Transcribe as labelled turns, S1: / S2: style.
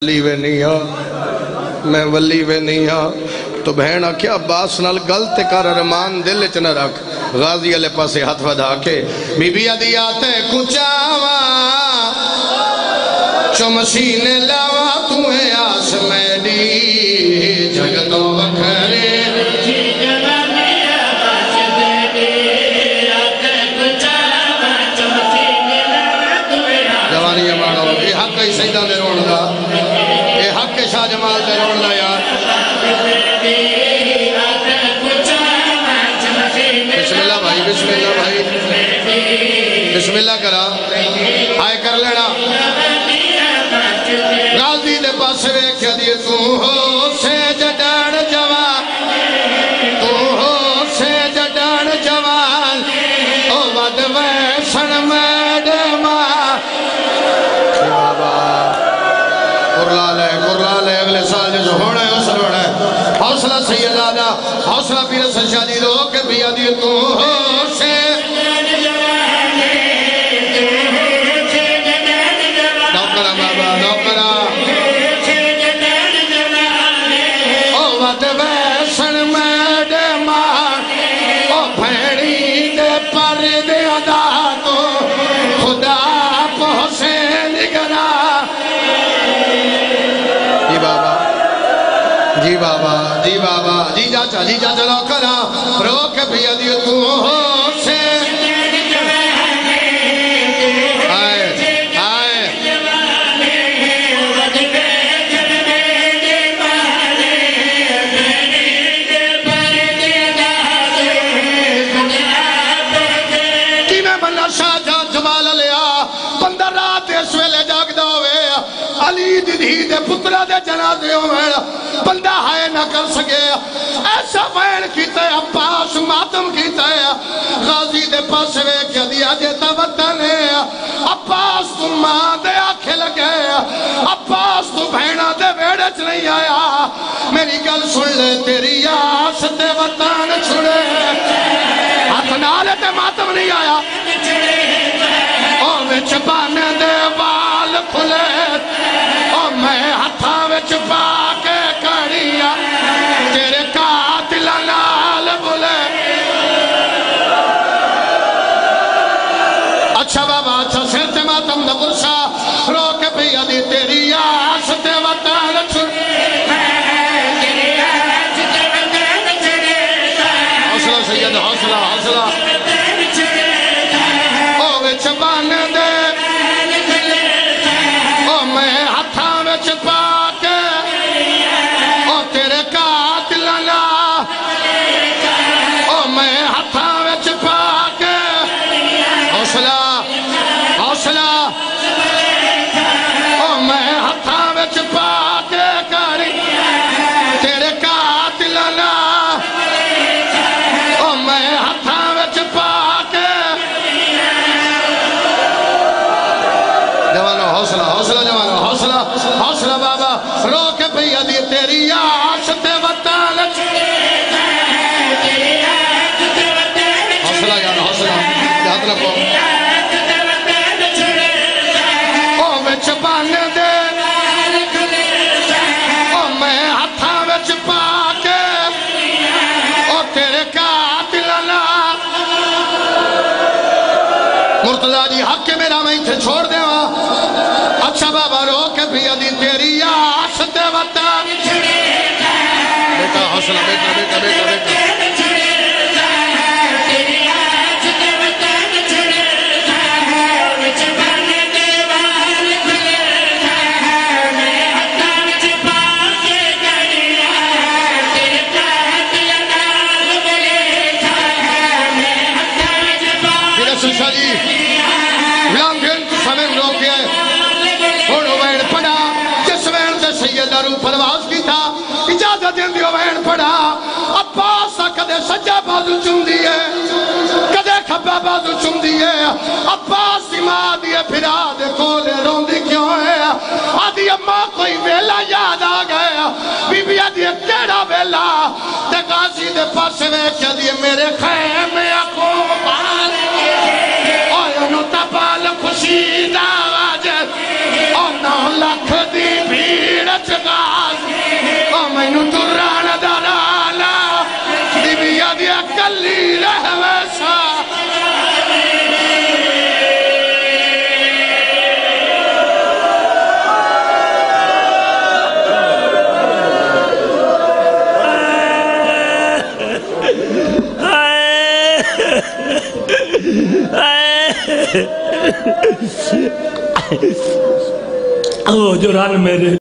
S1: ولی وے نہیں ہاں میں ولی وے نہیں ہاں تو بہنہ کیا عباس نال گلت کر ارمان دل چ نہ رکھ غازی علیہ پاسے ہاتھ ودا کے بی بی ادیاتے کچاوا چو مسینے لاوا تمہیں آس میڈی جگتوں وکھرے جوانی امانو یہ حق ہی سیدہ دے روڑ دا یہ حق شاہ جمال دے روڑ دا یار بسم اللہ بھائی بسم اللہ بھائی بسم اللہ کرا آئے کر لینا غازی دے پاس ویکھیا دیئے تو ہو سے جڈان جوان تو ہو سے جڈان جوان او ود ویسن میڈما بابا قرلا لے اگلے سال جو ہونا ہے اسر ہونا ہے حوصلہ سیدہ دا حوصلہ پیر سشادی رو کے بیا دیئے تو ہو سے نوکرہ بابا نوکرہ او ود ویسن میڈما او بھیڑی دے پر دے ادا تو خدا پہنچے نگرہ جی بابا جی بابا جی چاچا لو کرا روک بھی ادھی تو ہو سے آئے آئے کی میں بندہ شاہ جان جمال لیا بندہ رات اس ویلے جاگ دا ہوئے علی دی دے پترہ دے جنازے ہوئے بندہ ہائے نہ کر سکے ایسا وین کیتا ہے عباس ماتم کیتا ہے غازی دے پاس ویکھیا دیا جیتا وطن ہے عباس تو ماں دے آنکھیں لگے عباس تو بہنہ دے ویڑچ نہیں آیا میری گل سن لے تیری آس دے وطن چھڑے ہاتھ نالے تے ماتم نہیں آیا او وچ بانے دے وال کھلے او میں ہتھا وچ باکے کڑیا تیرے قاتل نال بلے اچھا بابا اچھا سرتے ماتم دا برسا روک بھی ادھی تیری آس تے وطن چھڑے حوصلہ سید حوصلہ حوصلہ او وچ بانے دے او میں ہتھا وچ باکے او تیرے قاتل نال او میں ہتھا وچ باکے حوصلہ حوصلہ او میں ہتھا وچ باکے کری تیرے قاتل نال او میں ہتھا وچ باکے جوانو حوصلہ حوصلہ جوانو حوصلہ حوصلہ بابا روک بھی ادھی تیری آس تے وطن حوصلہ جانو حوصلہ یاد رکھو او وچ بانے دے او میں ہتھا وچ پاکے او تیرے قاتل نال مرتضیٰ جی حق کے میرا میں تھے چھوڑ دے اچھا بابا روک بھی ادھی تیری آس تے وطن بیٹا حوصلہ بیٹا بیٹا بیٹا بیٹا شاہ جی غلام دین کو سمیں روکے انہوں وین پڑا جس وین سے سیدہ رو پرواز کی تھا اجازت دین دیو وین پڑا عباس کدے سجا بازو چم دیئے کدے کھبا بازو چم دیئے عباس ماں دیئے پھرا دے کولے روندی کیوں ہے آدھی اماں کوئی ویلا یاد آ گیا بی بی آدھی کیڑا ویلا تے غازی دے پاس ویکھیا دیئے میرے خیمے اکو بار اوہ نو تبال خوشی دا واجد او 9 لاکھ دی بھی
S2: او جو رن میرے